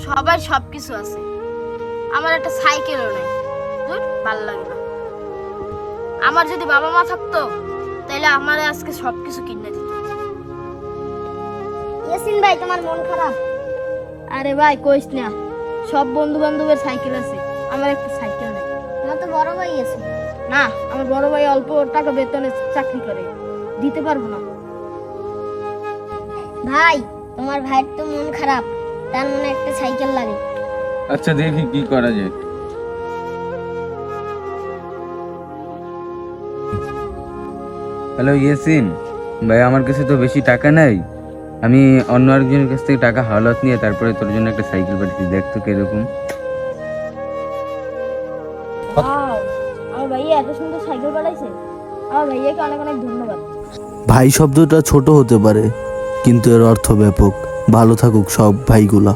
সবার সবকিছু আছে, আমার একটা সাইকেলও নেই। ধুর, ভালো লাগে না। আমার যদি বাবা মা থাকতো তাহলে আমার আজকে সবকিছু কিনে দিত। ইয়াসিন ভাই, তোমার মন খারাপ? আরে ভাই কইস না, সব বন্ধু বান্ধবের সাইকেল আছে, আমার একটা সাইকেল নেই। তোমার তো বড় ভাই আছে। না, আমার বড় ভাই অল্প টাকা বেতনে চাকরি করে, দিতে পারবো না। ভাই, তোমার ভাইয়ের তো মন খারাপ, তার মনে একটা সাইকেল লাগে। আচ্ছা দেখি কি করা যায়। হ্যালো ইয়াসিন ভাই, আমার কাছে তো বেশি টাকা নাই। আমি অন্য আরেকজনের কাছ থেকে টাকা হাওলাত নিয়ে তারপরে তোর জন্য একটা সাইকেল পাঠিয়েছি, দেখ তো কিরকম। ওয়াও, আমার ভাইয়া এত সুন্দর সাইকেল পাঠাইছে। আমার ভাইয়াকে অনেক অনেক ধন্যবাদ। ভাই শব্দটা ছোট হতে পারে, কিন্তু এর অর্থ ব্যাপক। ভালো থাকুক সব ভাইগুলা।